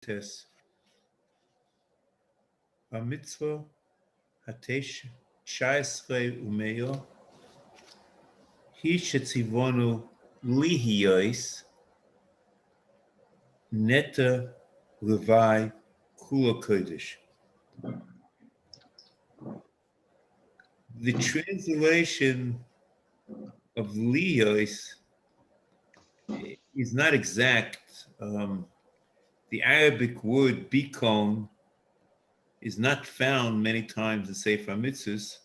Tes HaMitzvah Hatesh Shaesrei Umeyo Hi Shetzivonu Lihiyos Neta Levai Kula Kodesh. The translation of Lihiyos is not exact. The Arabic word bikon is not found many times in Sefer HaMitzvos,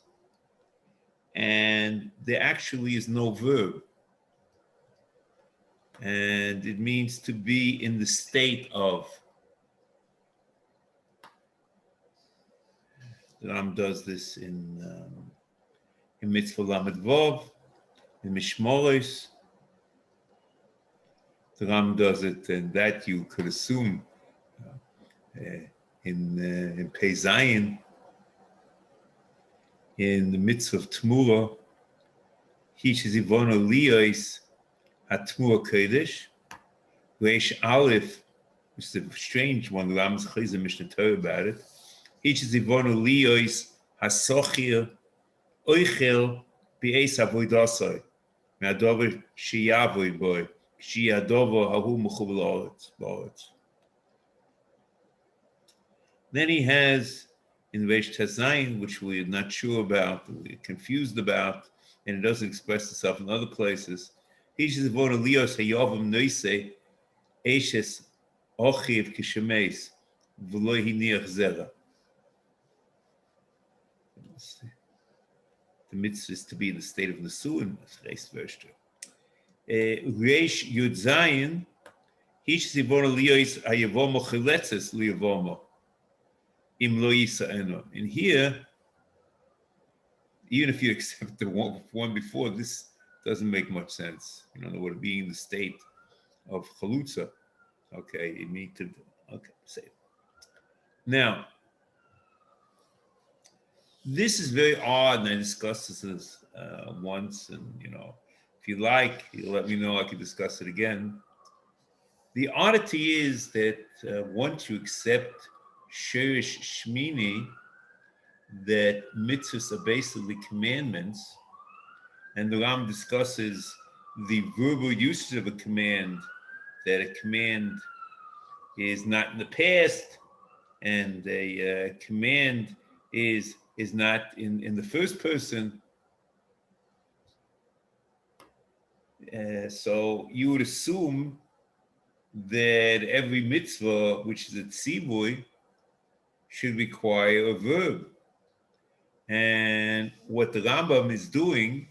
and there actually is no verb. And it means to be in the state of. The Ram does this in Mitzvah Lamed Vov, in Mishmoros. The Ram does it, and that you could assume in Pei Zayin, in the Mitzvah of Tmura, Hish Zivono Liyos HaTmura Kodesh, Reish Aleph, which is a strange one, the Ram's Chayz and Mishnah Torah about it, Hish Zivono Liyos HaSochir Oichel B'Eis Avoidasai, Me'adover Sheyavoid Boy, Sheyadover Hahu Mechuv La'aretz. Then he has in Reish Tezayin, which we're not sure about, we're confused about, and it doesn't express itself in other places. Hish Zivono Liyos Hayavam Noisei Eishes Ochiv Kishemeis V'lo Hiniach Zera. The mitzvah is to be in the state of Nesuin, Reish Yud Zayin, Hish Zivono Liyos Hayavomo Chiletzes Liyavomo Im Lo Yisa'eno. And here, even if you accept the one before, this doesn't make much sense. You don't know what being in the state of chalutza. Okay, you need to, say it. Now, this is very odd, and I discussed this once, and if you like, you'll let me know, I can discuss it again. The oddity is that once you accept Shirish Shmini, that mitzvahs are basically commandments, and the Ram discusses the verbal usage of a command, that a command is not in the past, and a command is not in the first person. So you would assume that every mitzvah, which is a tzivui, should require a verb. And what the Rambam is doing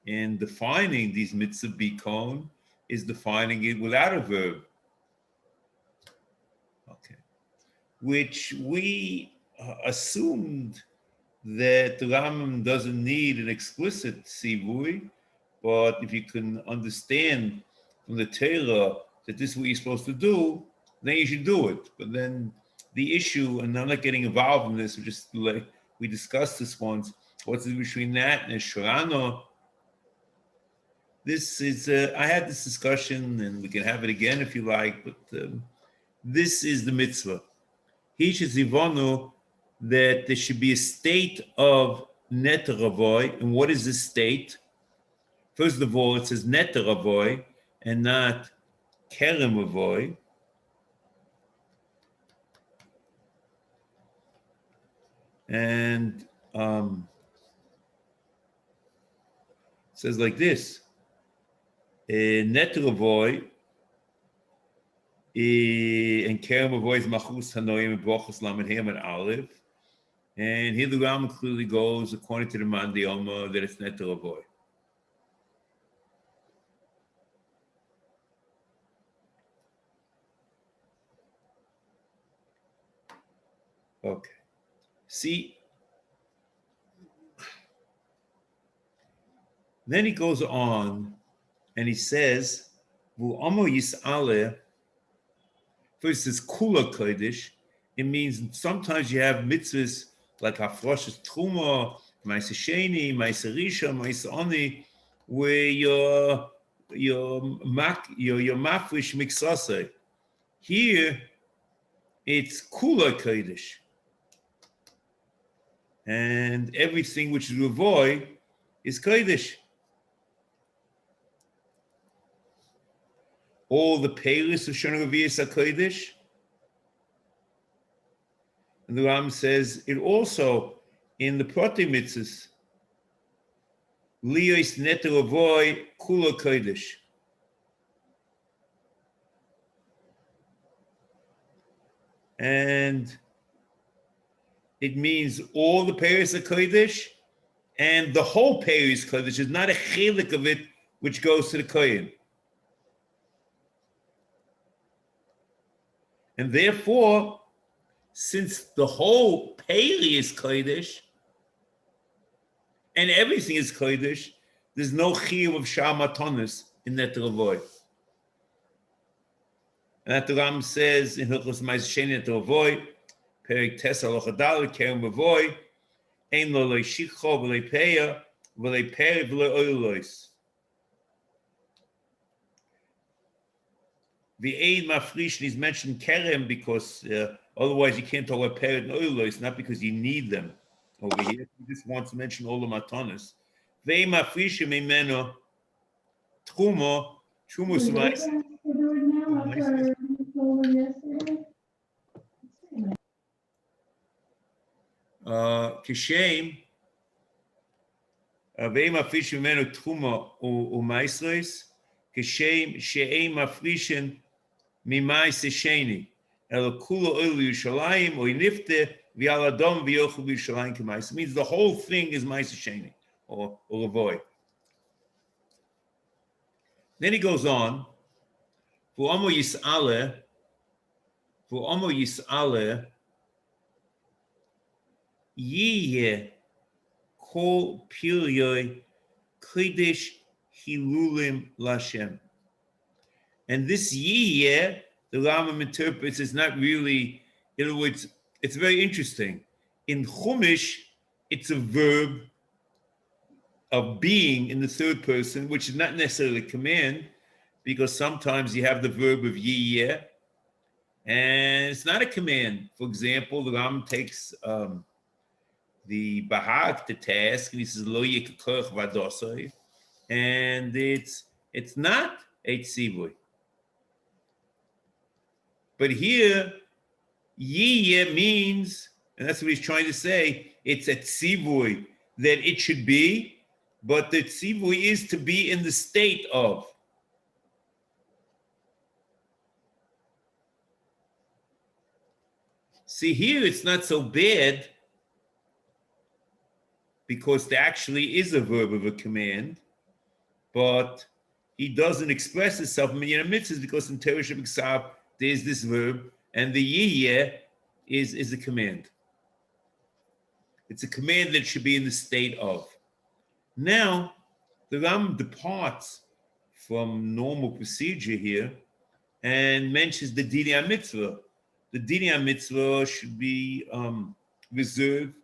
in defining these mitzvah bikon is defining it without a verb. Okay. Which we assumed that the Rambam doesn't need an explicit sivui, but if you can understand from the Torah that this is what you're supposed to do, then you should do it. But then the issue, and I'm not getting involved in this, we discussed this once, what's the difference between that and a Shorano? This is, I had this discussion, and we can have it again if you like, but this is the mitzvah. He should zivonu, that there should be a state of neter avoy. And what is this state? First of all, it says neter avoy and not kerem avoy. And it says like this: neter avoy and kerem avoy is machus hanoim and brochus lamed hem and aleph. And here the Rambam clearly goes, according to the Man Dioma, that it's neter avoy. Okay. See, then he goes on and he says, V'omo yis'aleh, first it's kula kodesh. It means sometimes you have mitzvahs like hafroshas truma, ma'aser sheni, ma'aser risha, ma'aser oni, where you're mafresh miksasei. Here, It's Kula Kodesh. And everything which is Ravoy is Kodesh. All the Peilis of Shana Revius are Kodesh. And the Ram says it also in the Proti Mitzvahs. Liyos Neter Ravoy Kula Kodesh. And it means all the Peilis are Kodesh, and the whole Peilis is Kodesh. There's not a chelik of it which goes to the Kohen. And therefore, since the whole Peilis is Kodesh, and everything is Kodesh, there's no chiyuv of Shah Matonis in that Ravoy. And that the Ram says in Hilchos Ma'aser Sheni at Ravoy, Perik Tes Halacha Daled Kerem Ravoy, Ein lo shikcho v'lei peya v'lei peri v'lei oilos. The Eid Mafrishon is mentioned Kerem because otherwise you can't talk about peri and oilos, not because you need them over here. He just wants to mention all the matonis. Ve'eid Mafrishon mimeno trumo sumayis. Kishem ve'eid Mafrishon mimeno trumo u'maisros kishem she'eid Mafrishon mimais sheni el kula oil Yerushalayim or nifte v'aladom v'yochel Yerushalayim k'mais. Means the whole thing is mais sheni or avoy. Then he goes on. V'omo yis'ale yiyeh kol piryoy kodesh hilulim lashem. And this yiyeh, the Rambam interprets, is not really, in other words, it's very interesting. In Chumash, it's a verb of being in the third person, which is not necessarily a command, because sometimes you have the verb of yiyeh, and it's not a command. For example, the Rambam takes the Bahag to task, and he says, Lo yekach vadosai, and it's not a tzivui. But here, yiyeh means, and that's what he's trying to say, it's a tzivui, that it should be, but the tzivui is to be in the state of. See, here it's not so bad, because there actually is a verb of a command, but he doesn't express himself in Minyan Mitzvahs because in Torah Shabbat there's this verb, and the yiyeh is a command. It's a command that should be in the state of. Now, the Ram departs from normal procedure here and mentions the Dini HaMitzvah. The Dini HaMitzvah should be reserved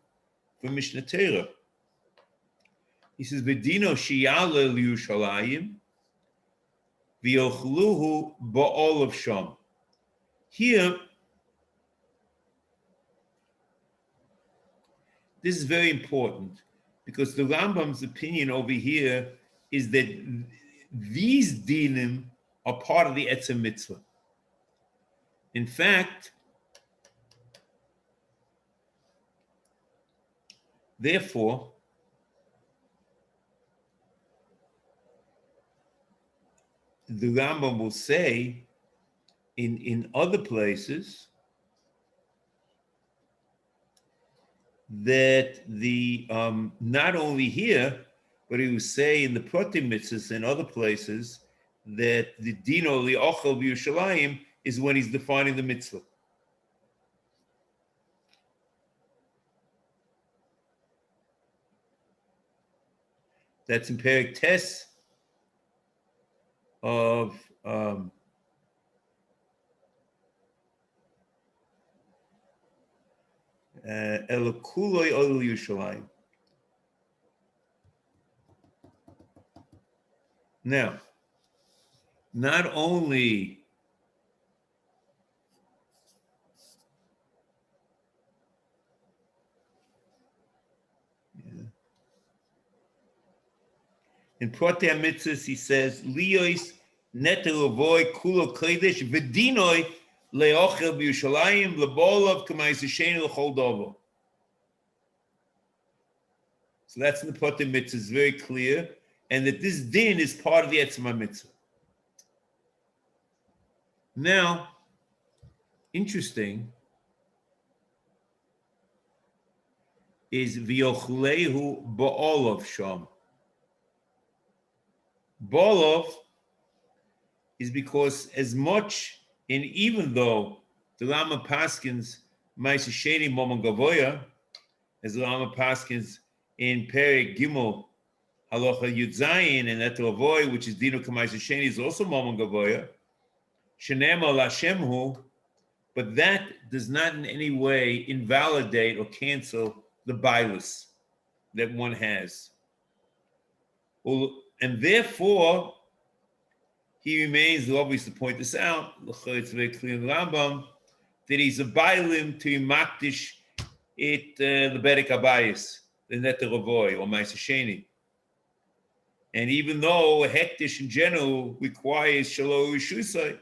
for Mishnah Torah. He says, "V'dino sheyale lYerushalayim v'yochluhu ba'olav sham." Here, this is very important because the Rambam's opinion over here is that these dinim are part of the Etzem Mitzvah. In fact, therefore, the Rambam will say in other places that the not only here, but he will say in the Proti Mitzvahs and other places that the Dino Li'ochel B'Yerushalayim is when he's defining the mitzvah. That's in Perik Tes of Elokuloi Ol Yerushalayim. Now, not only In Protei HaMitzvos, he says, Liyos neter avoy kulo kodesh v'dinoi leochel b'Yushalayim lebolov k'ma'is Hasheni l'chol dovo. So that's in the Protei HaMitzvos, it's very clear, and that this din is part of the Etzem HaMitzvah. Now, interesting is v'yochlehu ba'olov sham. Ba'olov is because as much, and even though the Rama Paskins Ma'aseh Sheni Momon Gavoya, as the Rama Paskins in Perek Gimel Halacha Yud Zayin and Eter Avoy, which is Dino K'Ma'aseh Sheni, is also Momon Gavoya, Shenema L'Hashemhu, but that does not in any way invalidate or cancel the bias that one has. Well, and therefore, he remains, obviously to point this out, it's very clear in the Rambam, that he's a bailim to makdish it the Berek Habayis, the Neter Avoy, or Ma'aseh Sheni. And even though a hektish in general requires Shalom Rishusai,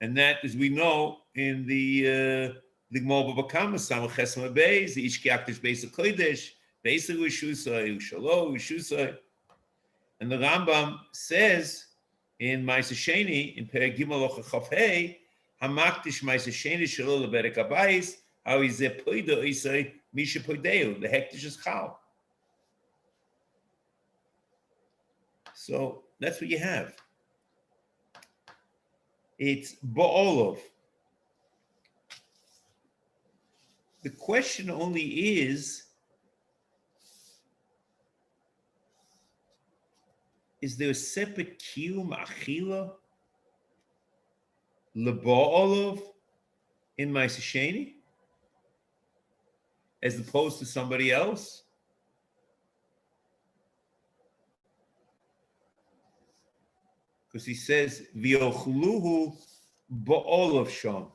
and that, as we know, in the Gemara Bava Kama, Samach Chesem Beis, the Ishki Akdish Beis HaKodesh, Beis HaRishusai, Shalom Rishusai. And the Rambam says in Ma'aseh Sheni, in Perek Gimel Ocha Chaf Hei, Hamakdish Ma'aseh Sheni Shalom LeBerek Habayis, how is there Poida Isai Misha Poideu, the hektish is Chal. So that's what you have. It's Ba'olov. The question only is there a separate kiyum achila leba'olov in Ma'aseh Sheni as opposed to somebody else? Because he says v'yochluhu ba'olov sham.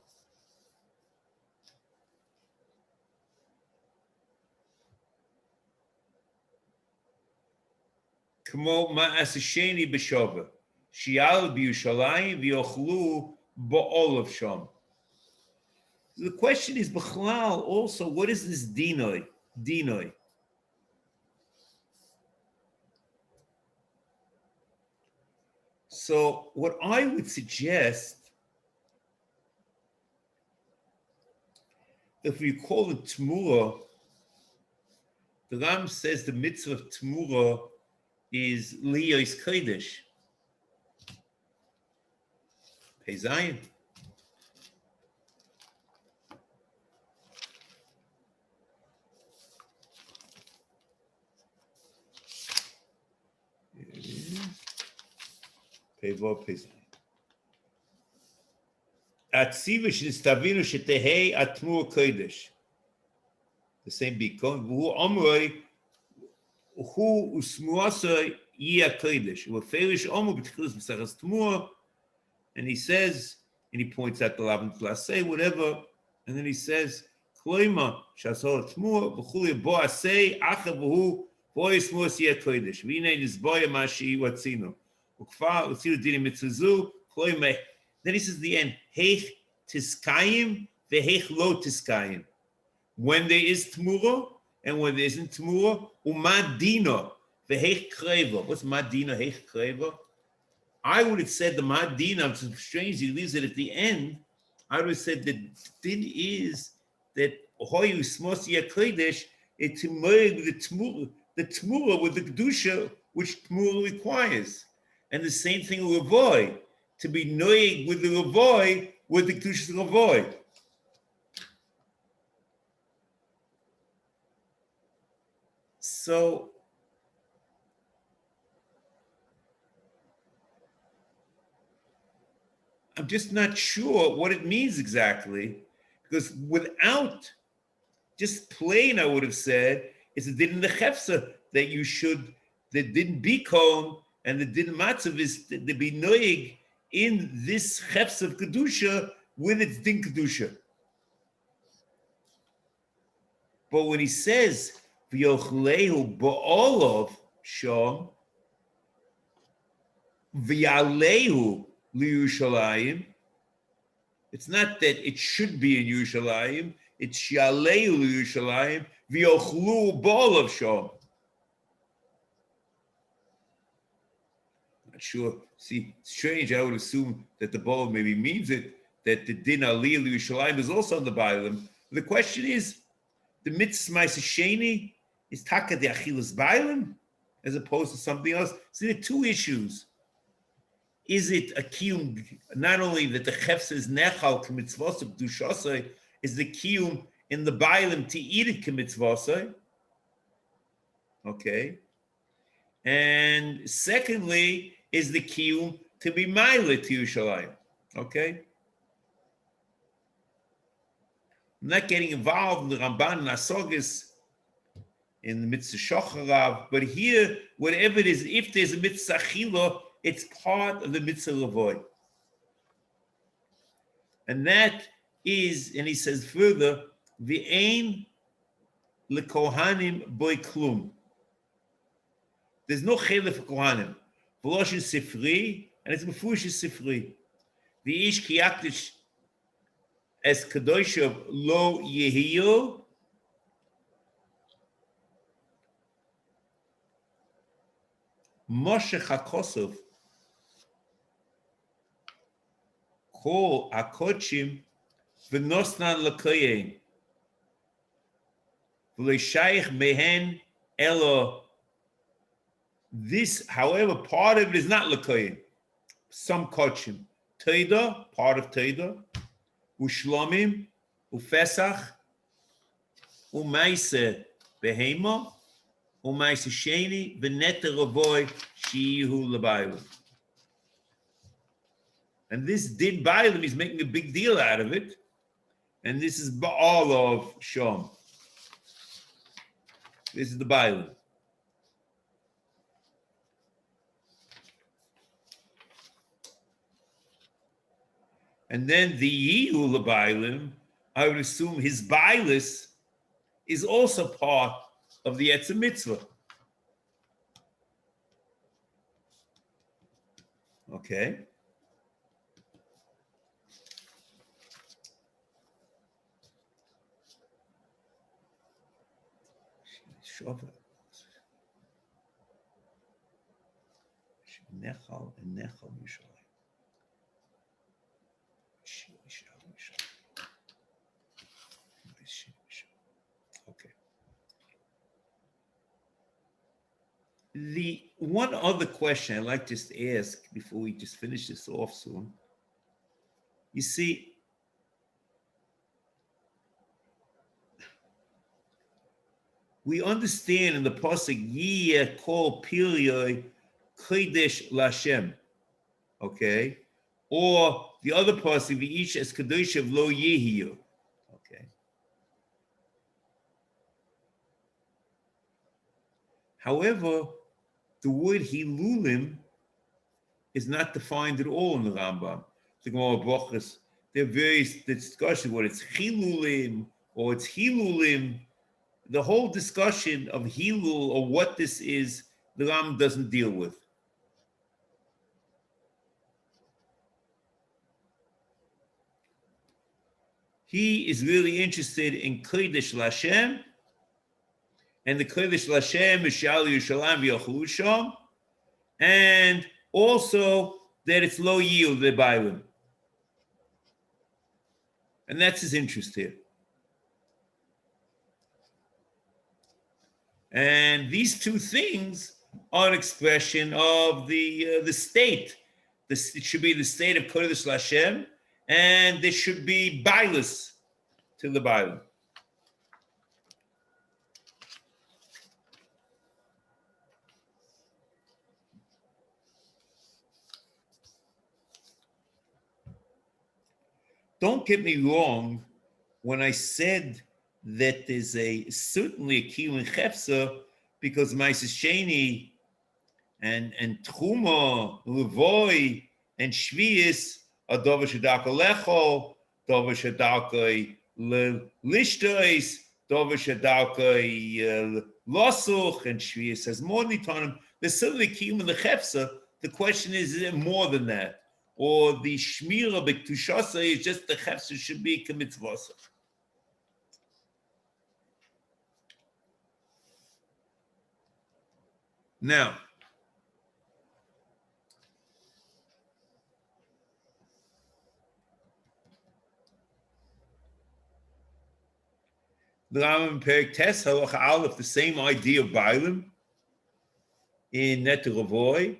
K'mo Ma'aseh Sheni b'shava shial b'Yushalayim v'yochlu ba'olov sham. The question is b'chlal also, what is this dinoi? Dinoi. So what I would suggest, if we call it Tmura, the Ram says the mitzvah of Tmura is Liyos Kodesh. Pei Zayin. Pei Vav Pei Zayin. Atzivish nistavinu shetehei atmur kodesh. The same bikon. V'hu amroi hu usmuasoi yia kodesh. V'ferish omu b'tchilas b'sachas tmur. And he says, and he points out the lavin plasei, whatever. And then he says, kloima shasol tmur v'chuli bo asei acha v'hu bo yismuas yia kodesh. V'inei nizboya mashi watzino. Ukfa utzino dini mitzazu kloima. Then he says the end, Heich tiskayim veheich lo tiskayim. When there is tmura and when there isn't tmura, umadina veheich kreva. What's madina, heich kreva? I would have said the madina, it's strange, he leaves it at the end. I would have said the din is that hoyu smosia kodesh, it's to merge the tmura with the kedusha, which tmura requires. And the same thing will avoid. To be noig with the Lavoy, with the Kedushas Lavoy. So, I'm just not sure what it means exactly, because without just plain, I would have said, it's a din in the chefsa that you should, the din bikon and the din matzav is to be noig in this chefs of kedusha with its din kedusha. But when he says v'yochlehu ba'olov sham, v'yalehu liyushalayim. It's not that it should be in Yerushalayim. It's yalehu liyushalayim v'yochlu bol of shom. Not sure. See, strange. I would assume that the bol maybe means it, that the din aliyah liyushalayim is also on the Bailim. The question is, the Mitzvas Aseh is taka de achilas Bailim as opposed to something else. So there are two issues. Is it a kiyum, not only that the chefs is nechal k'mitzvos of dushasai, is the kiyum in the Bailim to eat it k'mitzvosai? Okay. And secondly, is the kiyum to be ma'ileh to Yerushalayim? Okay. I'm not getting involved in the Ramban and Asogis in the Mitzvah Shocharav, but here, whatever it is, if there's a Mitzvah Achila, it's part of the Mitzvah Lavoy. And that is, and he says further, V'ein lekohanim boy klum. There's no chele for kohanim. V'losh is sifri, and it's mefush is sifri. V'ish ki yakdish es kadoshav lo yehiyo. Moshe HaKosov Kol HaKodshim V'nosnan L'koyen V'leishayich Mehen Elo. This, however, part of it is not L'koyen. Some Kodshim. Teida, part of Teida. Ushlomim, Ufesach, Umaise Behema, Umaise Sheni, V'nete Ravoy, Shiur L'baylim. And this din Bailim, he's making a big deal out of it. And this is all of Shom. This is the Bailim. And then the Yihu L'baylim, I would assume his Bailis is also part of the Etzem Mitzvah. Okay. Nechal and Nechal Yisrael. Okay. The one other question I'd like just to ask before we just finish this off soon. You see, we understand in the pasuk Yiyeh Kol Piriyoi Kodesh Lashem, okay, or the other pasuk V'ish Es Kadosh of Lo Yehiyu, okay. However, the word Hilulim is not defined at all in the Rambam. The Gemara Brachos, there are various discussions whether it's Hilulim or it's Hilulim. The whole discussion of Hilul or what this is, the Rambam doesn't deal with. He is really interested in Kodesh Lashem, and the Kodesh Lashem is Shal Yerushalayim v'Yochlu Sham, and also that it's Lo Yield the Bailim. And that's his interest here. And these two things are an expression of the state. It should be the state of Kodesh Lashem, and there should be Bailis to the Bailim. Don't get me wrong when I said that there's certainly a kiyum chefsa because Ma'ases Sheni and Truma, Levoy, and Shvius are Dover Shadaka Lecho, Dover Shadaka Lishtois, Dover Shadaka Losuch, and Shvius has more Nitanim. There's certainly a kiyum in the chefsa The question is it more than that? Or the Shmira B'Ktushasa is just the Chefs should be HaMitzvos. Now, the Rambam Perek Tes Halacha Aleph, the same idea of Bailim in Neter Avoy.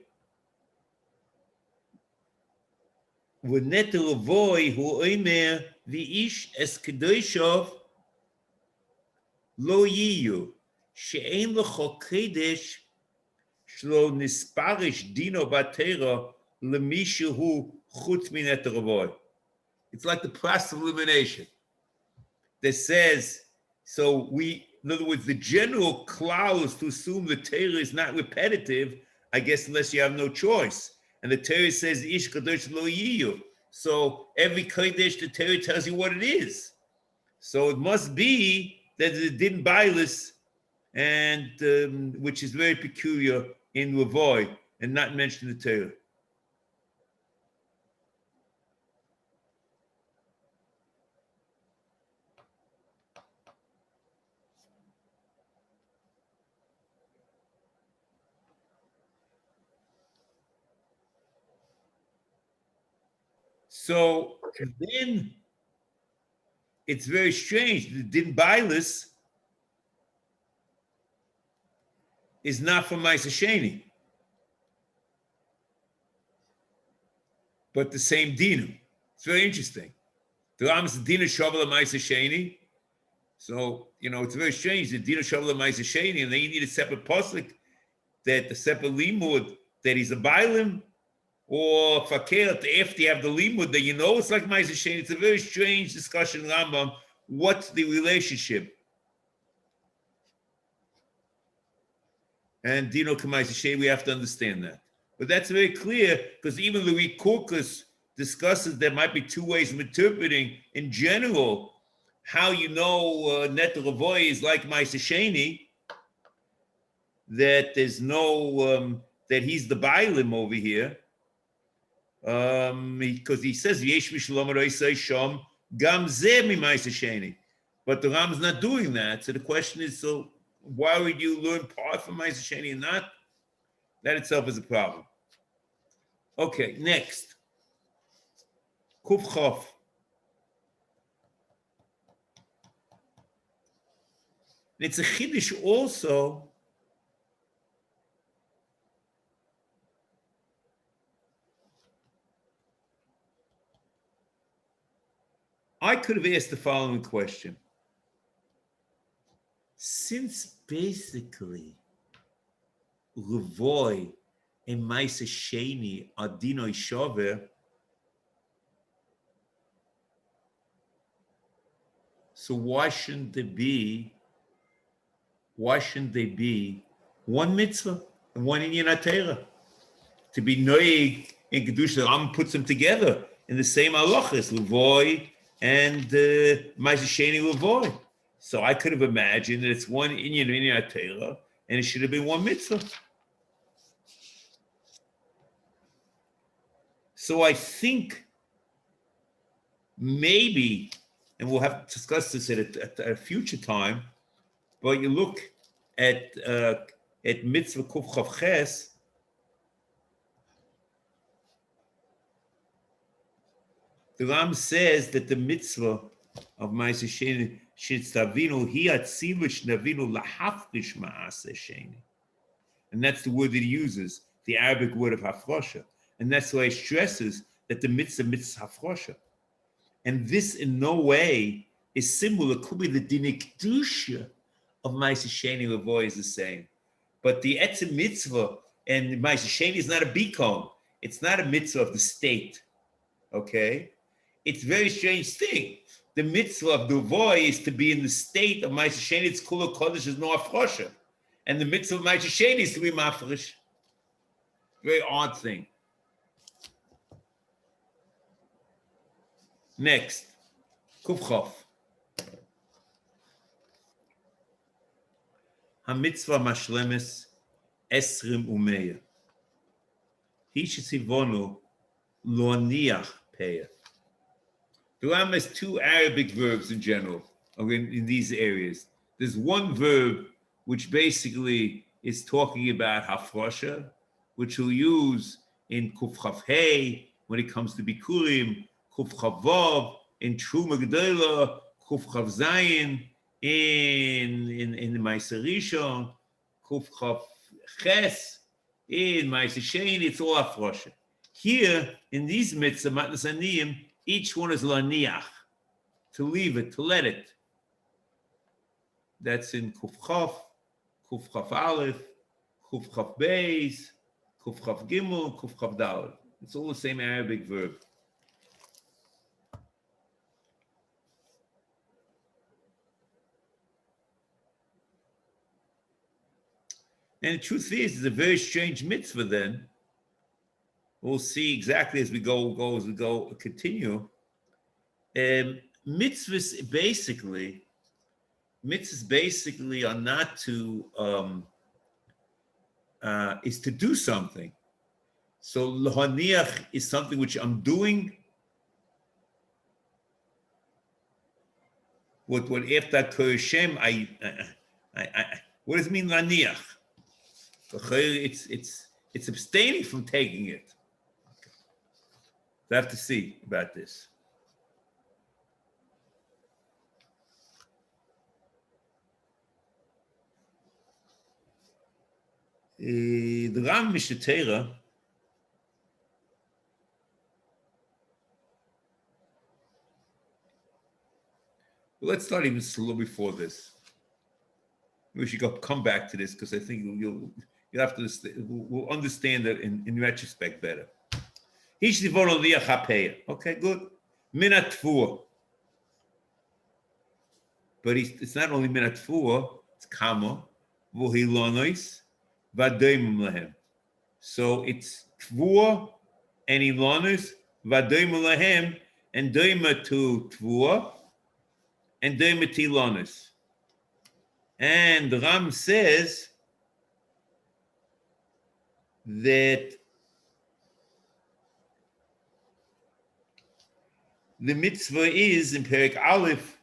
With Neter Avoy, who oimer v'ish es kedoshov lo yiyu, she'en lecho kedesh shlo nisparish dino batera lemishu hu chutz min Neter Avoy. It's like the process of elimination that says, so we, in other words, the general cloud is to assume the Torah is not repetitive, I guess, unless you have no choice. And the Torah says, Ish Kadosh Lo Yiyu. So every Kodesh, the Torah tells you what it is. So it must be that it didn't bias, and which is very peculiar in Lavoy and not mentioned in the Torah. So then it's very strange. The din bilis is not from Ma'aser Sheni, but the same din. It's very interesting. The Ram is the din of Shavuot Ma'aser Sheni. So, it's very strange. The din of Shavuot Ma'aser Sheni, and then you need a separate pasuk, that the separate limud, that he's a bailim, or fakir, after you have the limud, that it's like Ma'aser Sheni. It's a very strange discussion, Rambam. What's the relationship? And Dino K'Ma'aser Sheni, we have to understand that. But that's very clear, because even Louis Koukos discusses there might be two ways of interpreting, in general, how Neter Avoy is like Ma'aser Sheni, that there's no, that he's the Bailim over here, because he says, Yesh Mishalom Reisei Shom, Gam Zeh Mi Ma'aser Sheni. But the Ram's not doing that. So the question is, so why would you learn part from Ma'aser Sheni and not? That itself is a problem. Okay, next. Kuf Chof. It's a chiddush also. I could have asked the following question. Since basically Levoy and Ma'aser Sheni are dinoi shover, so why shouldn't they be one mitzvah and one inyan HaTorah? To be noig in Kedusha, the Rambam puts them together in the same halachas, Levoy and Ma'aser Sheni Levoy. So I could have imagined that it's one inyan HaTorah, and it should have been one mitzvah. So I think maybe, and we'll have to discuss this at a future time, but you look at Mitzvah Kuf Chav Ches, the Ram says that the mitzvah of Ma'aser Sheni Shetzavinu hi atzilush navinu lahafrish Ma'aser Sheni, and that's the word that he uses, the Arabic word of hafrosha, and that's why he stresses that the mitzvah hafrosha, and this in no way is similar. It could be the dinei kedusha of Ma'aser Sheni Levoy is the same, but the etzem mitzvah and Ma'aser Sheni is not a bikon. It's not a mitzvah of the state. Okay. It's a very strange thing. The mitzvah of Levoy is to be in the state of Ma'aser Sheni. It's kula kodesh is no afrosha, and the mitzvah of Ma'aser Sheni is to be mafresh. Very odd thing. Next, Kufchof. HaMitzvah mashlemes esrim umeya. Hishisivonu Loniach Peya. The Ram has two Arabic verbs in general, in these areas. There's one verb which basically is talking about Hafrosha, which he'll use in Kuf Chav Hey when it comes to Bikurim, Kuf Chav Vav in Truma G'dayla, Kuf Chav Zayin in the Ma'aser Rishon, Kuf Chav Ches in Ma'aser Shein. It's all Hafrosha. Here in these mitzvah Matnas Aniyim, each one is laniach, to leave it, to let it. That's in Kuf Chaf Aleph, Kuf Chaf Beis, Kuf Chaf Gimel, Kuf Chaf Daled. It's all the same Arabic verb. And the truth is, it's a very strange mitzvah then. We'll see exactly as we continue. Mitzvahs basically are not to, is to do something. So lahaniach is something which I'm doing. What after Koyeshem, what does it mean laniach? It's abstaining from taking it. I have to see about this. The Ram Mishnah. Well, let's start even a little before this. We should come back to this because I think you'll have to. We'll understand that in retrospect better. Okay, good. Minat Tvua. But it's not only Minat Tvua, it's Kama, Vuhilonois, Vadoimim Lahem. So it's Tvua and Ilonos, Vadoimim Lahem, and Doima to Tvua, and Doima to Ilonos. And Ram says that the mitzvah is in Perek Aleph,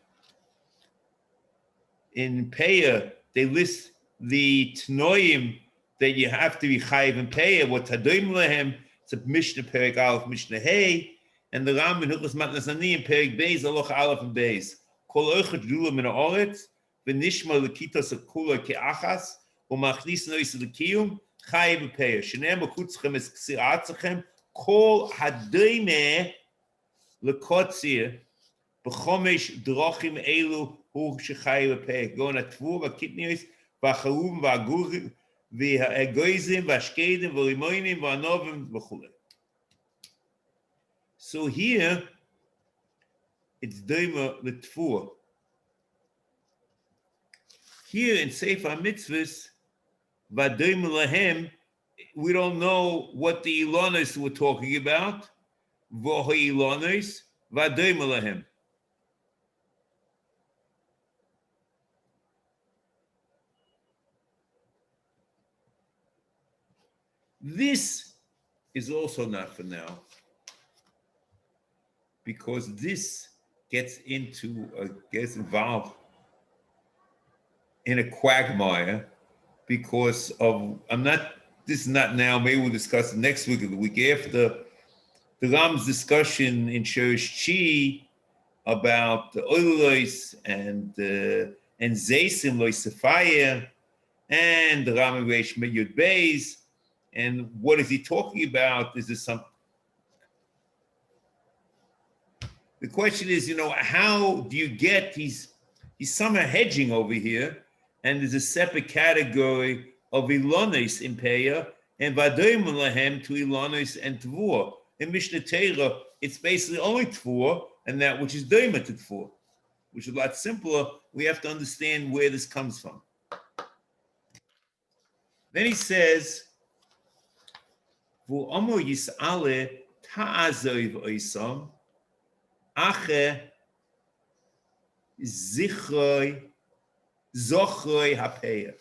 in Peah, they list the Tnoim that you have to be chayiv in Peah, what Tadoim Lehem, it's a Mishnah Perek Aleph, Mishnah Hey, and the Ram in Hilchos Matnas Aniyim, Perek Beis, Aloch Aleph and Beis. Kol oichet jula min ha'oretz, v'nishma l'kitos ha'kula ke'achas, u'machnis nois l'kiyum, chayiv in Peah. Shenei mekutzchem es ksiratzachem, kol hadoimeh Lekotzir, b'chomesh drochim elu hu shechayiv peh. Go na tvur v'kitnios v'charum v'agurim v'egoizim v'ashkedim v'rimoinim v'anovim v'chulei. So here it's doima l'tvur. Here in Sefer HaMitzvos, v'doima lahem, we don't know what the Ilonos were talking about. This is also not for now, because this gets involved in a quagmire because of, this is not now, maybe we'll discuss it next week or the week after, the Ram's discussion in Shurish Chi about the Oilois and Zeisim Lois Sefer and the Ram Reish Yud Beis, and what is he talking about? Is this some? The question is, how do you get he's somehow hedging over here, and there's a separate category of Ilonis in Peah and Vadoim Lahem to Ilonis and Tvur. In Mishnah Torah, it's basically only Tvur, and that which is Doima to Tvur, which is a lot simpler. We have to understand where this comes from. Then he says, V'omo yis'ale ta'azoiv oisam, ache zichroi ha'peah.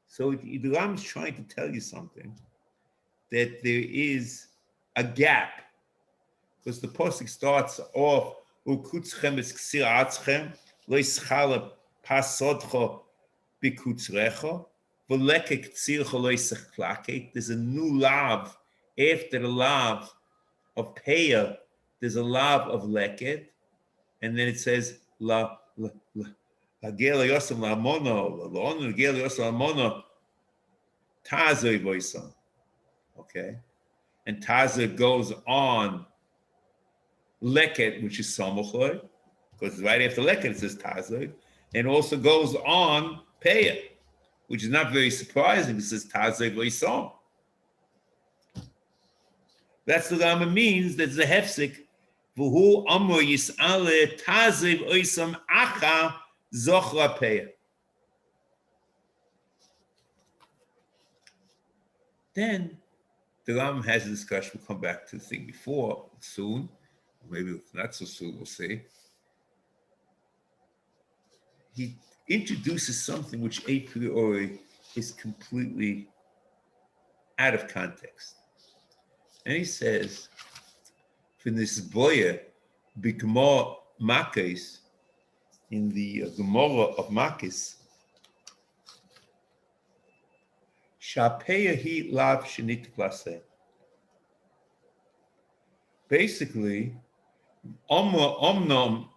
So the Ram is trying to tell you something, that there is a gap, because the pasuk starts off ukutzchem es ksir atzchem lo ischala pasodcho bikutzrecho v'leke ktsircho lo isachlake. There's a new lav after the lav of peah. There's a lav of leket, and then it says la gel yosem la mono la onu gel yosem la mono tazoy voisam. Okay, and taza goes on leket, which is samochoy, because right after leket it says tazoy, and also goes on peah, which is not very surprising. It says tazoy voisam. That's what Rama means. That's the hefsek. V'hu amor yis'ale tazoy voisam acha zochra peah. Then the Ram has a discussion. We'll come back to the thing before soon, maybe not so soon, we'll see. He introduces something which a priori is completely out of context. And he says, for this boya, b'gemor Makis, in the Gemara of Makis, Shapeya lav shenit klase. Basically, omnom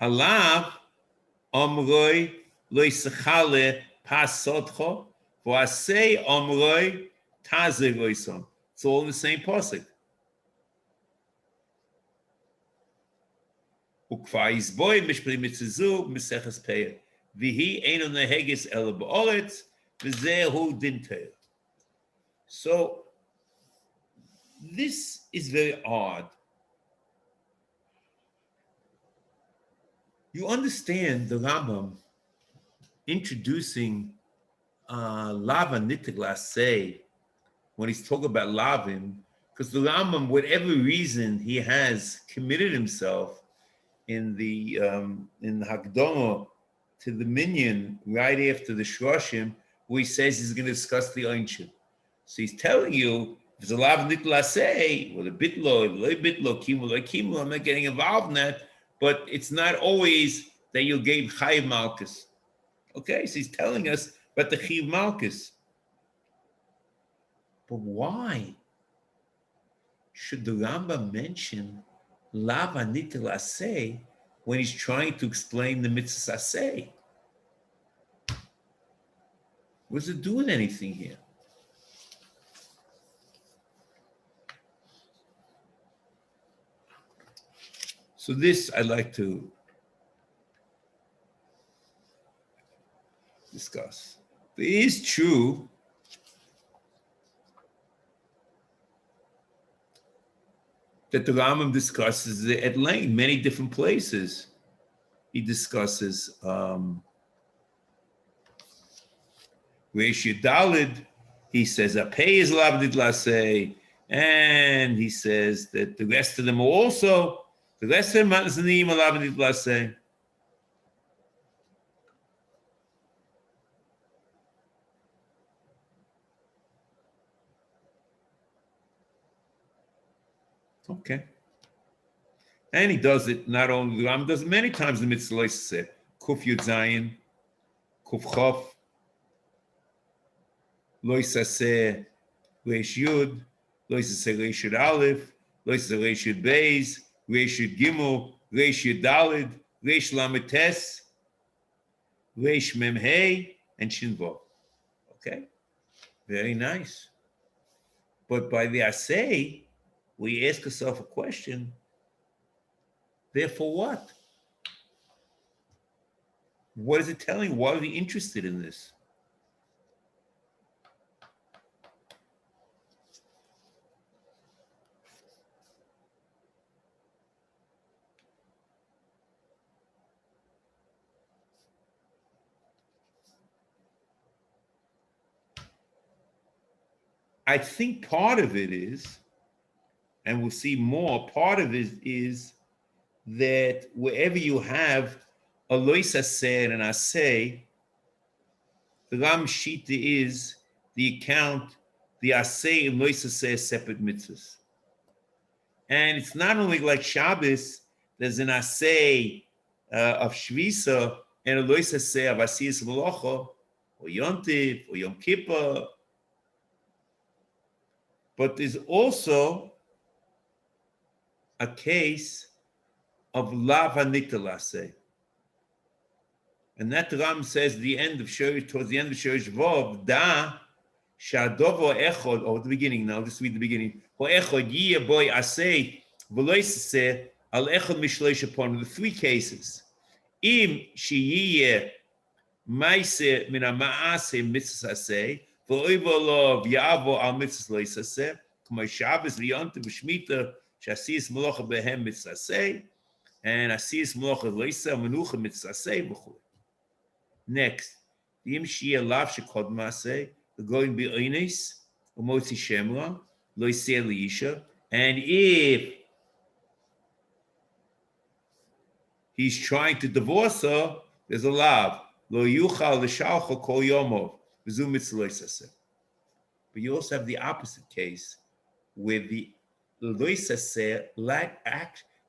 halav omroi loisachale pasotcho v'asei omroi taze voisam. It's all in the same pasuk. Ukvais boy mishpli mitzizu miseches peah vihi eino nehegis el ba'oretz v'zehu dintel. So this is very odd. You understand the Rambam introducing lava nitiglasei when he's talking about lavim, because the Rambam, whatever reason he has committed himself in the Hakdama to the minyan right after the Shloshim, where he says he's going to discuss the Einshim. So he's telling you, if there's a lav nitlasei, or the bitlo, kimu, I'm not getting involved in that, but it's not always that you gave chayiv malchus. Okay, so he's telling us about the chayiv malchus. But why should the Rambam mention lava nitlasei when he's trying to explain the Mitzvas Aseh? What does it do with anything here? So this I'd like to discuss. It is true that the Rambam discusses it at length, many different places. He discusses Reish Dalid. He says Apei is lav nitlasei, and he says that the rest of them are also. The rest of them matzanim are lav nitlasei. Okay. And he does it not only, the Rambam does it many times in the Mitzvah Aseh. Kuf Yud Zayin, Kuf Chof, Lois Aseh, Reish Yud, Lois Aseh Reish Yud Aleph, Lois Aseh Reish Yud Beis, Reish Yud Gimel, Reish Yud Dalid, Reish Lamed Tes, Reish Mem Hey, and Shin Vav. Okay? Very nice. But by the Aseh, we ask ourselves a question, therefore what? What is it telling? Why are we interested in this? I think part of it is, and we'll see more, part of it is that wherever you have a lois aseh and an aseh, The Ram Shita is the account, the Aseh and Lois Aseh separate mitzvahs. And it's not only like Shabbos, there's an Aseh of Shvisa and a Lois Aseh of Asiyas Malacha, or Yontif, or Yom Kippur. But there's also a case of Lav HaNitel Aseh. And that Ram says the end of Shiur, towards the end of Shiur Shvav, Da Shadovo Echod, or the beginning now, just read the beginning. Ho Echod Yiyeh Boy Aseh V'Lois Aseh Al Echod Mishloish upon the three cases. Im Shiyeh Maise Min HaMaaseh Mitzvas Aseh V'Oivo Lov Yavo Al Mitzvas Lois Aseh K'may Shabbos V'Yontiv V'Shmita Sh'Asiyas Melacha Behem Mitzvas Aseh and Asiyas Melacha Lois Aseh Menucha Mitzvas Aseh V'Chol. Next, the Imshia Lav Shekod Maseh, the going Be'onis, Umotzi Shemra, Loiseh Liisha, and if he's trying to divorce her, there's a Lav, Lo Yuchal L'Shalcha Kol Yomov, V'Zu Mitzvah Loiseh. But you also have the opposite case, where the Loiseh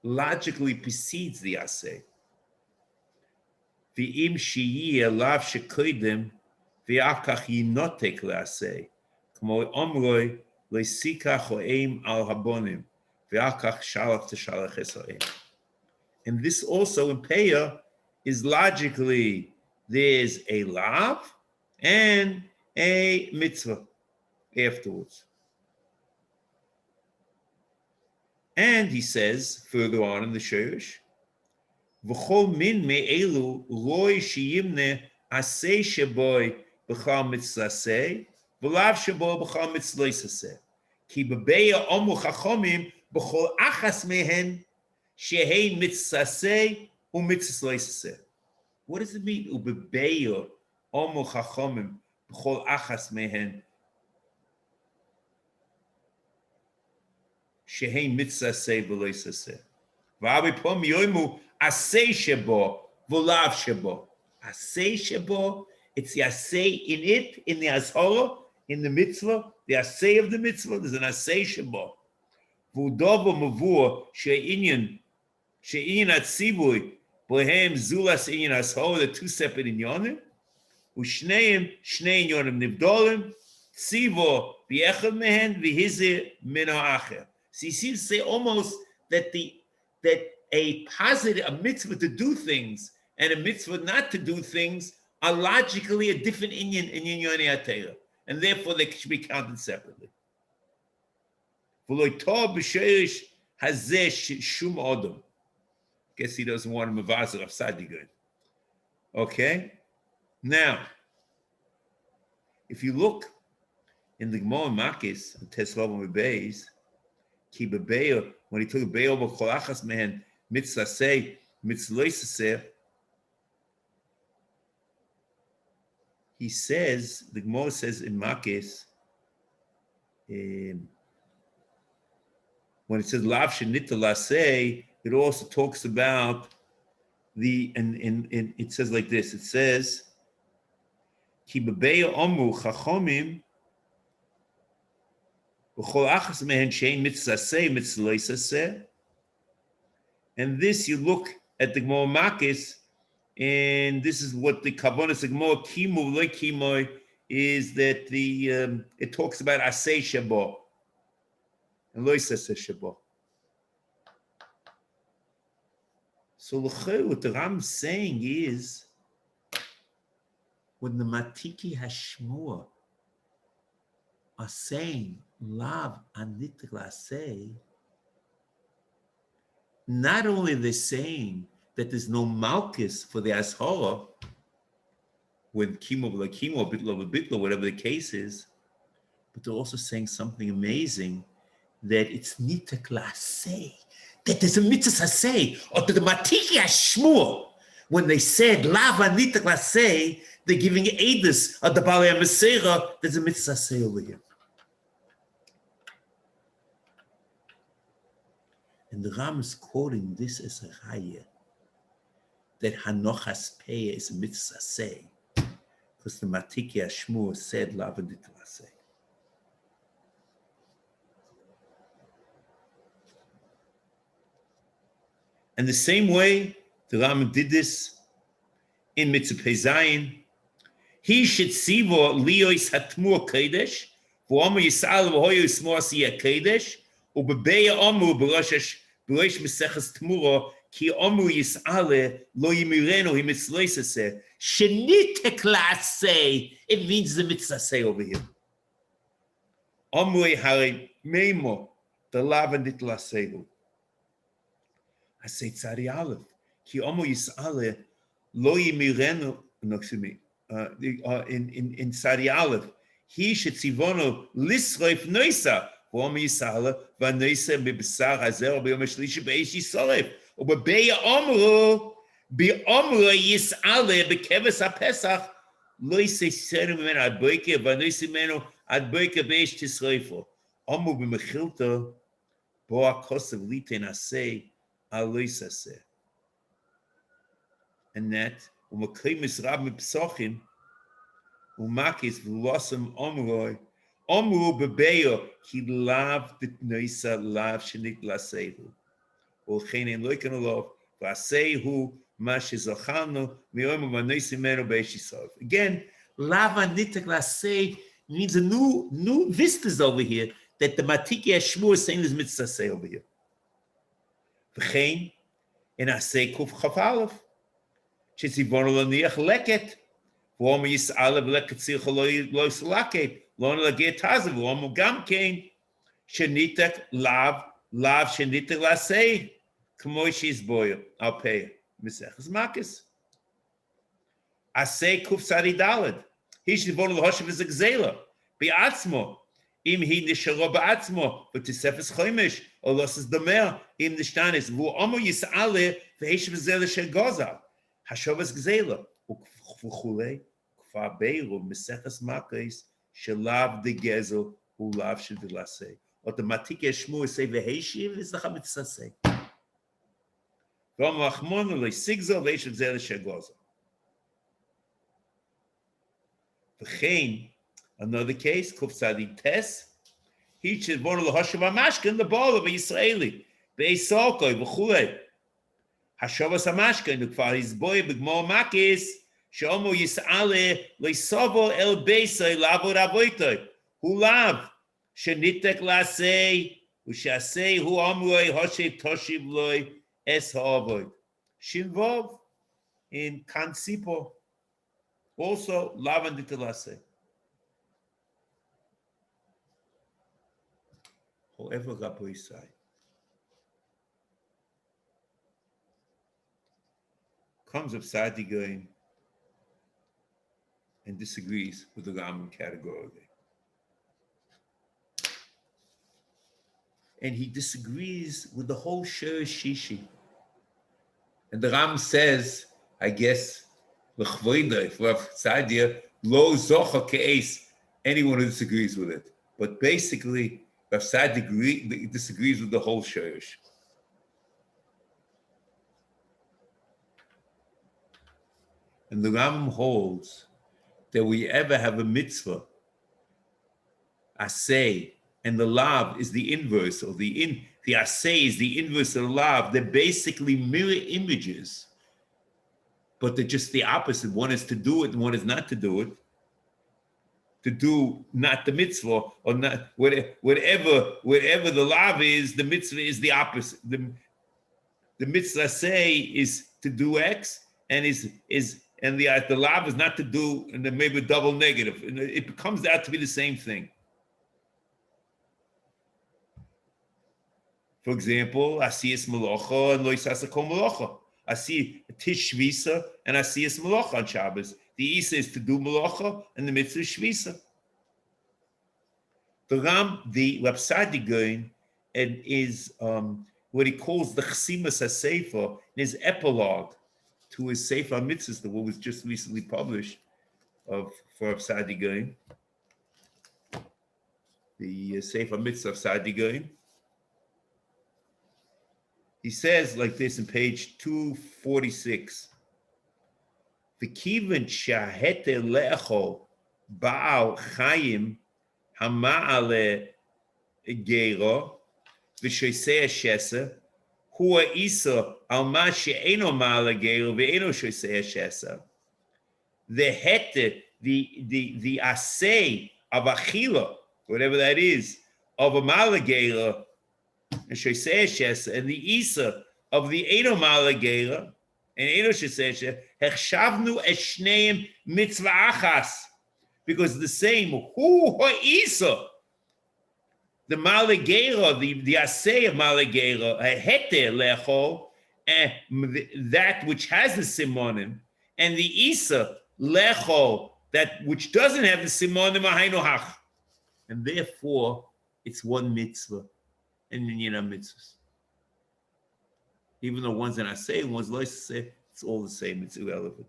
logically precedes the Aseh. V'im sheyiyeh lav shekoidem v'akach yinotek le'aseh k'mo omroi le'sikach ho'eim al habonim v'akach shalach t'shalach es ho'eim. And this also in Peah is logically there's a lav and a mitzvah afterwards. And he says further on in the Shiur, V'chol min me'elu roi sheyimne aseh sheboy b'chal mitzvah aseh v'lav sheboy b'chal mitzvah aseh ki b'beya omu chachomim b'chol achas mehen shehei mitzvah aseh u'mitzvah aseh. What does it mean? U'b'beya omu chachomim b'chol achas mehen shehei mitzvah aseh v'lo aseh. V'avi pom yoimu Aseh shebo, v'lav shebo. Aseh shebo, it's the aseh in it, in the azhara, in the mitzvah, the aseh of the mitzvah, there's an aseh shebo. V'udovo mavur, she'inyan atzivui, bohem zulas inyan azhara, the two separate inyanim, u'shneim, shnei inyanim nivdolim, tzivo, b'echad mehen, v'hizir min ha'acher. So he seems to say almost that a positive, a mitzvah to do things and a mitzvah not to do things are logically a different inyan in Inyoni HaTorah, and therefore they should be counted separately. Guess he doesn't want to mavazer of Sadigun. Okay? Now, if you look in the Gemara Makis and Teslav Mebeis, Ki Bebeyo, when he took Beyo B'Kolachas Mehen, Mitzvah Aseh, Mitzvah Aseh, he says, the Gemara says in Makis, when it says Lav Shenitel Aseh, it also talks about and it says like this, it says, Ki Bebeyo Omu Chachomim, B'chol achas mehen shein mitzvah aseh, mitzvah aseh. And this, you look at the Gemara Makis, and this is what the Kavonas the Gemara Kimu Lo Kimoy is that it talks about aseh shabo and lo aseh shabo. So what the Ram is saying is, when the Matiki Hashmua are saying Lav Anitla say, not only they're saying that there's no malchus for the Ashara, with Kimo like Kimo, Bitlo, whatever the case is, but they're also saying something amazing, that it's Nitakla say, that there's a Mitzvah say, or to the Matiki Hashmua, when they said Lav Anitla say, they're giving Edus of the Baalei HaMesera, there's a Mitzvah say over here. And the Ram is quoting this as a chaya, that Hanochas Peah is a mitzvah say. Because the Matiki Ashmur said Lavandit Laseh. And the same way the Rambam did this in Mitzvah Zayin, he should see what Leois Hatmur Kodesh, V'omer Yisrael V'hoyu Yismor Asiyah Kodesh, U'bebeya Omu B'rosh Meseches Tmura, Ki Omu Yisrael Lo Yimirenu Hi Mitzvos Aseh, Shenitek La'aseh, it means the Mitzvah Aseh over here. Omrei Hare Meimo, the Lavandit La'asehu. I say Tzadi Aleph, Ki Omu Yisrael Lo Yimirenu, no, excuse me, in Tzadi Aleph, he should tzivono lisroif noisa, v'omer Yisrael v'noisa b'besar hazer b'yom hashlishi b'eish yisoref, u'b'beya omru b'omru Yisrael b'keves ha'pesach lo yiseiseru mimenu ad boike v'noisa mimenu ad boike b'eish tisroifo, omru b'mechilto bo ha'kosav liten aseh alois aseh. And that u'makrimis rab mipsochim umakis v'losam omroi omru bebeyo ki lav d'noisa lav shenit lasehu u'chein en loiken olov v'asehu ma shezochalnu mi'omu v'noisa menu b'eish yisrael. Again, lav anitek laseh means a new vistas over here that the Matiki Ashmur is saying is Mitzvah Aseh over here. V'chein en aseh kuf chaf aleph shetzivonu l'niach leket v'omer Yisrael v'leket tzircha lo yislaket lo nelaget tazav v'omer gam kein shenitek lav shenitek laseh k'mo shizboyer al pei Meseches Makos aseh kuf tzadi daled he shivonu l'hoshev is a gzela bi'atzmo im hi nisharo ba'atzmo v'tisefes chomish or losses domer im nishtanis v'omer Yisrael v'heshev zela shel gozal hashavas gzela וכולי, כפר בירו, מסכס מקייס, שלאו דגזל, ולאו שדלסי. אוטומטיק ישמו יסי והשיב, ויסלח המצססי. ואומר רחמון, ולא יסיגזל, ויש את זה לשגוזל. וכן, another case, קופצדי טס, היא שבונו להושב המשכן לבולו בישראלי, באיסוקוי וכולי. השובס המשכן, וכבר הסבוי בגמור מקייס, שאומרו יסעלה לסובו אל ביסוי לעבוד אבויתוי. הוא לאו שניתק לעשי, ושעשי הוא אומרוי הושב תושיב לוי אס האבוי. שילבוב in Kansipo, also לאו ניתק לעשי. However, Rabbi Yisai comes up Sadi going and disagrees with the Rambam categorically. And he disagrees with the whole Shiur Shishi. And the Rambam says, I guess, l'chvoidai, for Sadia, lo zocha ke'es, anyone who disagrees with it. But basically, Rav Sadi disagrees with the whole Shiur. And the Rambam holds that we ever have a mitzvah, aseh, and the lav is the inverse, or the aseh is the inverse of the lav. They're basically mirror images, but they're just the opposite. One is to do it, and one is not to do it. To do not the mitzvah, or not whatever the lav is, the mitzvah is the opposite. The mitzvah aseh is to do X, and and the lav is not to do, and then maybe double negative. And it comes out to be the same thing. For example, asiyas malacha and lo yisasa kol malacha. Asi tish shvisa and asiyas malacha on Shabbos. The isa is to do malacha, and the mitzvah is shvisa. The Rab Sadi Goin, and is what he calls the Chsimas HaSefer, in his epilogue to his Sefer HaMitzvos, the one was just recently published for Rab Sadi Goin. The Sefer HaMitzvos of Sadi Goin. He says like this in page 246. V'kiven shahete le'echol ba'al chayim hama'ale gero v'shoisei shesa hua isa al ma she'eno ma'ale gero ve'eno shoisei shesa. The hete, the aseh of achila, whatever that is, of a malagera, and shoisei shesa, and the isa of the eno malagera, and eno shoisei shesa, hechshavnu eshneim mitzvah achas, because the same hu ha'isa, the malagera, the aseh of malagera, a hete lechol, that which has the simonim, and the isa lechol, that which doesn't have the simonim ahainu hach, and therefore it's one mitzvah, and then mitzvahs. Even though one's an aseh, one's lo aseh, it's all the same. It's irrelevant.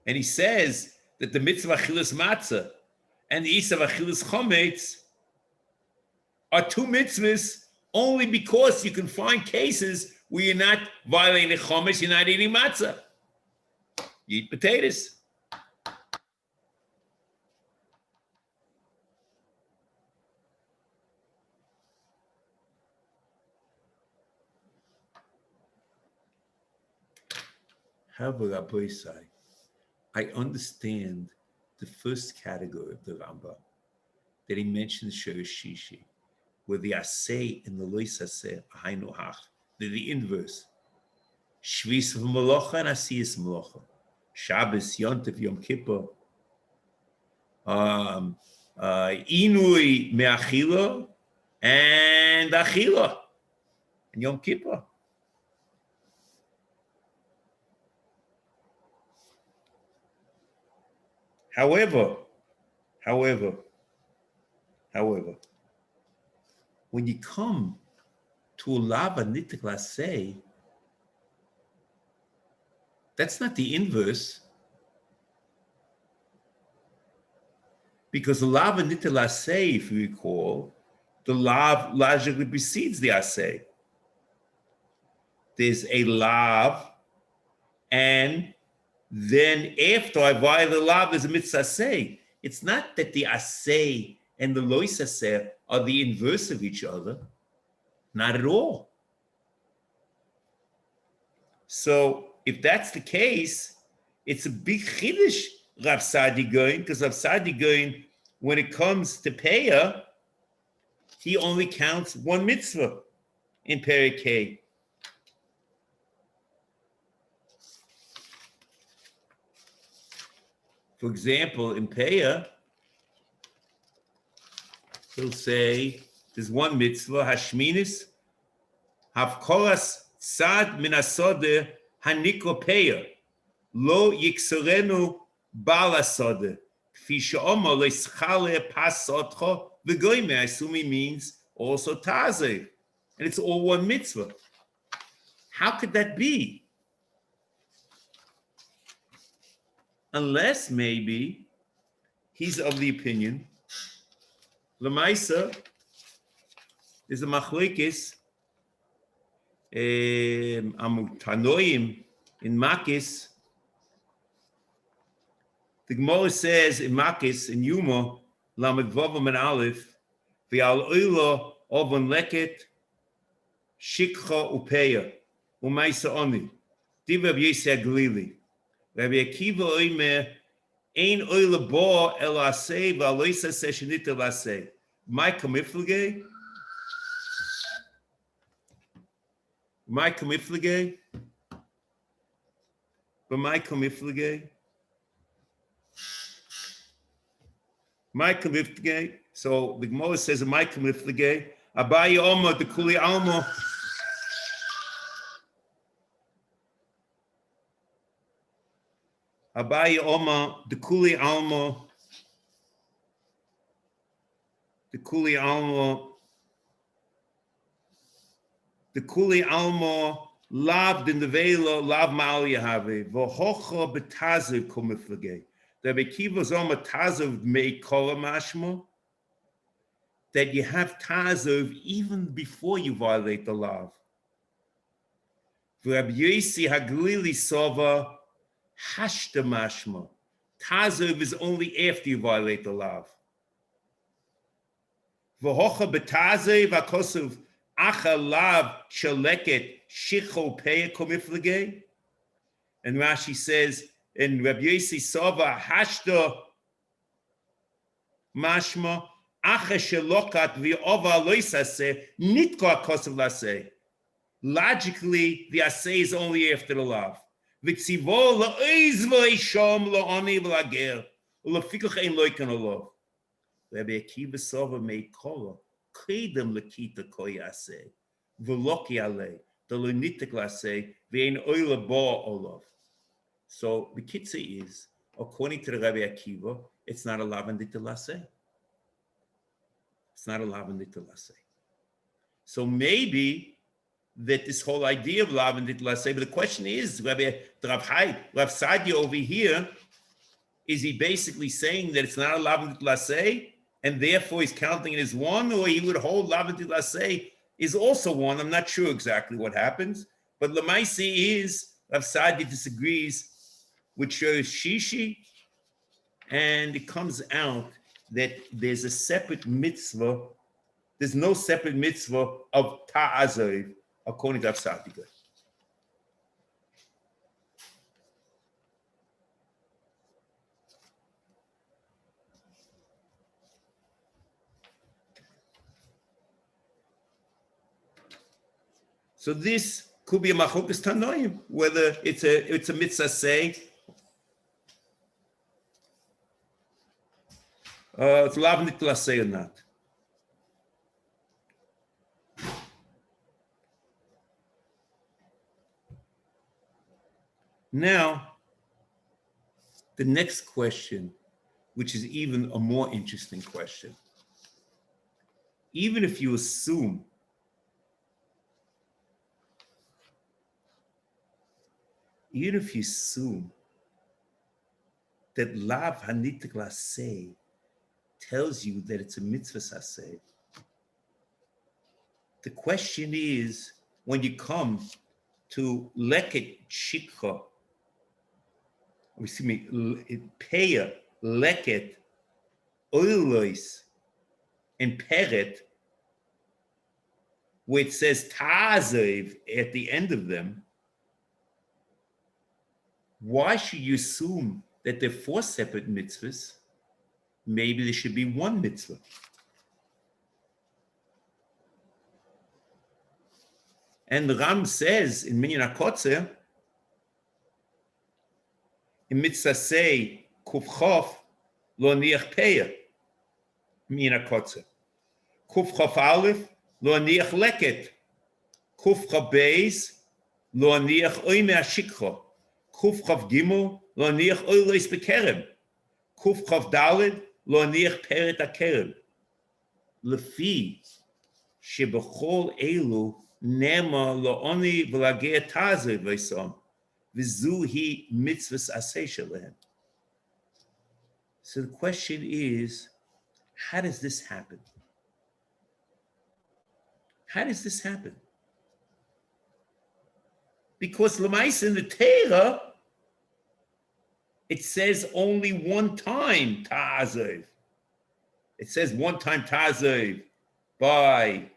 And he says that the mitzvah achilas matzah and the isa of achilas chometz are two mitzvahs only because you can find cases where you're not violating chometz, you're not eating matzah. You eat potatoes. However, Rabbi say, I understand the first category of the Rambam, that he mentions Shiur Shishi, where the aseh and the lois aseh are hainu hach. They're the inverse. Shvis v'malocha and asiyas malocha. Shabbos, Yontif, Yom Kippur. Inui me'achila and achila. And Yom Kippur. However, when you come to a lava nitik laseh, that's not the inverse. Because the lava nitik laseh, if you recall, the lav logically precedes the aseh. There's a lav, and then after I violate the lav, there's a mitzvah aseh. It's not that the aseh and the lois aseh are the inverse of each other. Not at all. So if that's the case, it's a big chiddush, Rav Sadi Goin, because Rav Sadi Goin, when it comes to Peah, he only counts one mitzvah in Perek K. For example, in Peah, he'll say, there's one mitzvah, Hashminis, Havkoras Tzad min asodeh hanikro Peah, lo yiksorenu bal asodeh, kfi she'omer lo yischale pas sotcho v'goyme. I assume he means also tazeh. And it's all one mitzvah. How could that be? Unless maybe he's of the opinion, Lamaisa, there's a machlekes, Tanoim in Makis. The Gemara says in Makis, in Yuma, Lamed Vavam and Aleph, V'al oilo ovon leket, shikcha upeya, umaisa oni, diva v'yeseh glili. Rabbi Akiva oimer, ein oilo bo el aseh, v'al loisa seh shenit el aseh. My kamiflige, but my kamiflige. So the Gemara says, my kamiflige, Abaye Omer, the Kuli Almo. Abaye Omer, the Kuli Almo. The Kuli Almo loved in the velo, love Mal Yahave, Vohocha betazer kumiflige. The Rabbi Akiva Zoma Tazov made Kol Mashma, that you have Tazov even before you violate the law. Rabbi Yossi Haglili Sova Hashta Mashma. Tazov is only after you violate the law. V'hocha b'Tazov akosov acha lav shaleket shicho peya komiflege. And Rashi says, in Rabbi Yossi Sova Hashta Mashma acha shelokat v'ova loisase nitko akosov lase. Logically, the assay is only after the lav. V'tzivo la'oiz v'leishom la'oni v'lager u'lefikuch ein loikan olav. Rabbi Akiva Sova made kola kedem lekita koyase v'loki ale delonitik lase v'ein oila ba olav. So the kitza is, according to the Rabbi Akiva, it's not a lavandit lase. It's not a lavandit lase. So maybe that this whole idea of lavandit lase, but the question is, Rav Sadia over here, is he basically saying that it's not a lavandit lase, and therefore he's counting it as one, or he would hold lavandit lase is also one? I'm not sure exactly what happens, but Lamaisi is, Rav Sadia disagrees with Shishi, and it comes out that there's a separate mitzvah. There's no separate mitzvah of ta'azav, according to Rav Sadia. So this could be a machokas tanoim, whether it's a mitzvah say, it's lavnit laseh or not. Now, the next question, which is even a more interesting question. Even if you assume that lav hanitik laseh tells you that it's a Mitzvas Aseh, the question is, when you come to leket shikha, peya, leket, oilois, and peret, where it says tazev at the end of them, why should you assume that they're four separate mitzvahs? Maybe there should be one mitzvah. And the Ram says in Minyan HaKotzer, in Mitzvas Aseh Kuf Chof lo niach peya, Minyan HaKotzer. Kuf Chof Aleph lo niach leket. Kuf Chof Beis lo niach oime hashikcha. Kuf Chof Gimel lo niach oilois bekerem. Kuf Chof Daled lo niach peret hakerem. Lefi shebechol elu nema lo oni v'lageh tazev v'som v'zu hi mitzvahs aseh shelehem. So the question is, how does this happen? How does this happen? Because Lamais in the Torah, it says only one time tazev. It says one time tazev by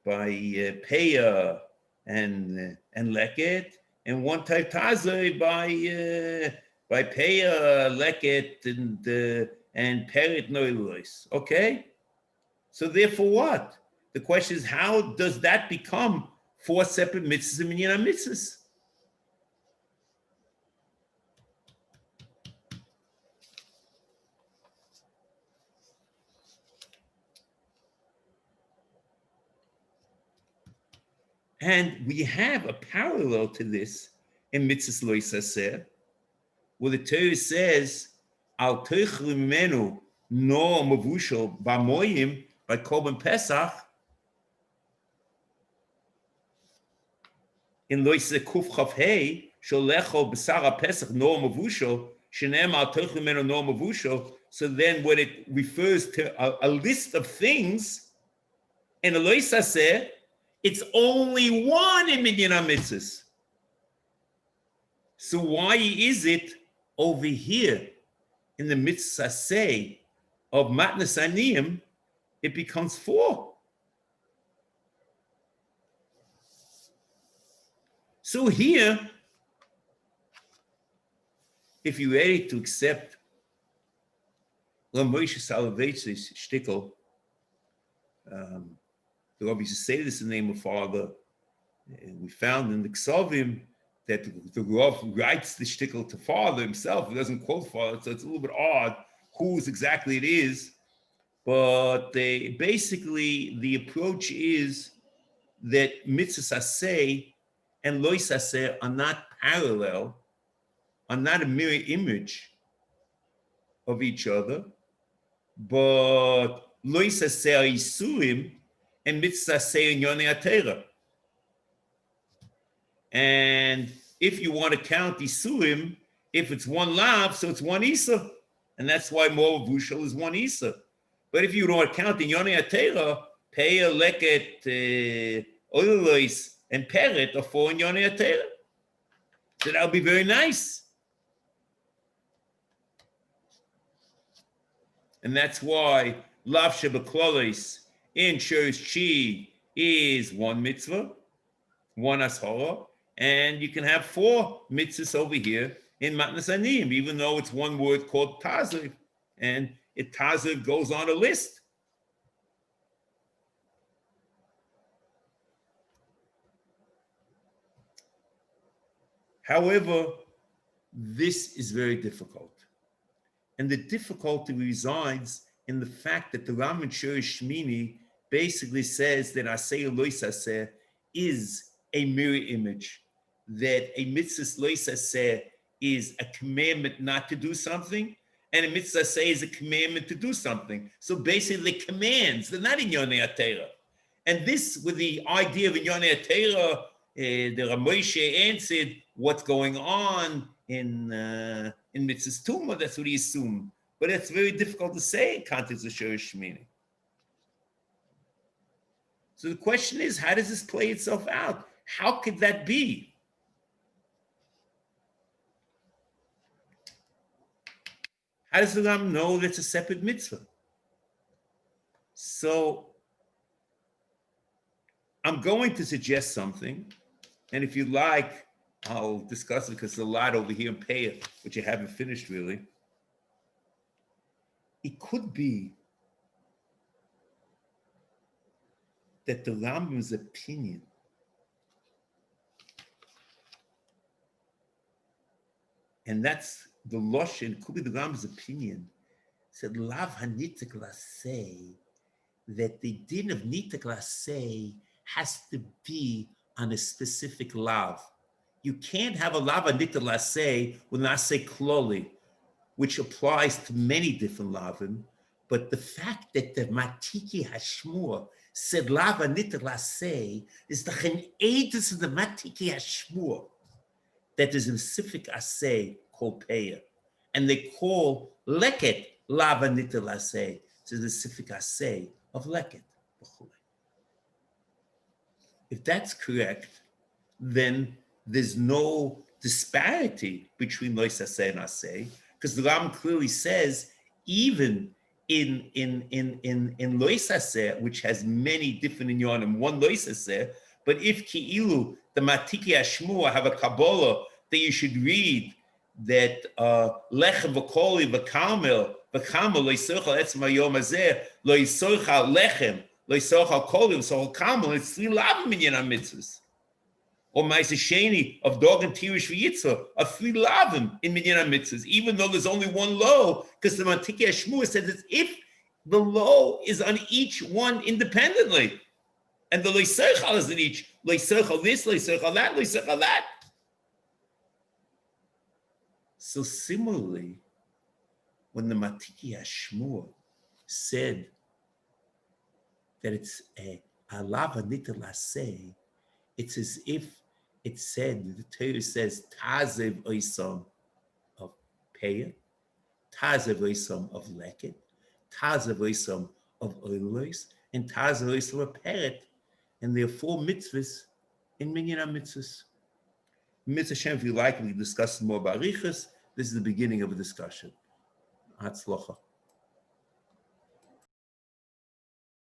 peya and leket, and one time tazev by peya, leket, and peret noilois. Okay, so therefore what? The question is, how does that become four separate mitzvahs and minyan mitzvahs? And we have a parallel to this in Mitzvas Aseh, where the Torah says, "Al teichlu mimenu no mavushal b'moyim by Korban Pesach." In Loise Kuf Chav Hey, Sholecho B'Sara Pesach no mavushal shenem al tochel meno no mavusho. So then when it refers to a list of things, in a lois aseh, it's only one in Minyan HaMitzvos. So why is it over here in the Mitzvas Aseh of Matnas Aniyim, it becomes 4? So here, if you're ready to accept Moshe Soloveitch's shtickle, the Rabbi used to say this in the name of Father, and we found in the Ksavim that the Rav writes the shtickle to Father himself. He doesn't quote Father, so it's a little bit odd whose exactly it is. But basically, the approach is that Mitzvas Aseh and Lois Aseh are not parallel, are not a mirror image of each other, but Lois Aseh are Isurim and Mitzvas Aseh and Yonei HaTorah. And if you want to count Isurim, if it's one lav, so it's one Isa. And that's why Moav Vushal is one Isa. But if you don't want to count in Yonei HaTorah, Peah, Leket, Oilois, and Peret are 4 in Yonei HaTorah. So that would be very nice. And that's why Lav Shebeklolis in Shurish Chi is one mitzvah, one ashara, and you can have 4 mitzvahs over here in Matnas Aniyim, even though it's one word called Taziv, and Taziv goes on a list. However, this is very difficult. And the difficulty resides in the fact that the Rambam Shurish Shmini basically says that Aseh Lois Aseh is a mirror image, that a Mitzvah Lois Aseh is a commandment not to do something, and a Mitzvah Aseh is a commandment to do something. So basically the commands, they're not in Yonei HaTorah. And this, with the idea of in Yonei HaTorah, the Ramoshe answered what's going on in Mitzvah's Tumah, that's what he assumed. But it's very difficult to say in context of Shurish Shmini. So the question is, how does this play itself out? How could that be? How does the Ram know that's a separate mitzvah? So I'm going to suggest something, and if you like, I'll discuss it because there's a lot over here in Peah, which you haven't finished really. It could be that the Rambam's opinion and that's the Loshen, could be the Rambam's opinion, said Lav HaNitek Laseh, that the din of Nitek Laseh has to be on a specific Lav. You can't have a Lav HaNitek Laseh with Naseh Kloli, which applies to many different Lavim, but the fact that the Matiki Hashmur said Lav HaNitek Laseh is the Chenedus of the Matiki Hashmur, that there's a specific Aseh called Peah. And they call Leket Lav HaNitek Laseh. It's a specific Aseh of Leket. If that's correct, then there's no disparity between Lois Aseh and Aseh, because the Ram clearly says even in Lois Aseh, which has many different inyanim, one Lois Aseh, but if Ki'ilu, the Matiki Hashmur, have a Kabbalah that you should read that Lechem v'koli v'kamel lo yisochal etzma yom hazeh lo yisochal lechem lo yisochal koli v'sochal kamel, it's 3 lavim in Minyan HaMitzvos. Or Ma'aseh Sheni of dog and tirish v'yitzah are 3 lavim in Minyan HaMitzvos, even though there's only one low, because the Matiki Hashmur says that if the low is on each one independently, and the lo yisochal is in each, lo yisochal this, lo yisochal that, lo yisochal that. So similarly, when the Matiki Hashmur said that it's a Lav HaNitek Laseh, it's as if it said, the Torah says, Tazev Oisam of Peah, Taz Avoisam of Leket, Taz Avoisam of Oilois, and Taz Avoisam of Peret. And there are 4 mitzvahs in Minyan HaMitzvos. Mitzvah Shem, if you like, we discuss more about Riches. This is the beginning of a discussion. Hatzlocha.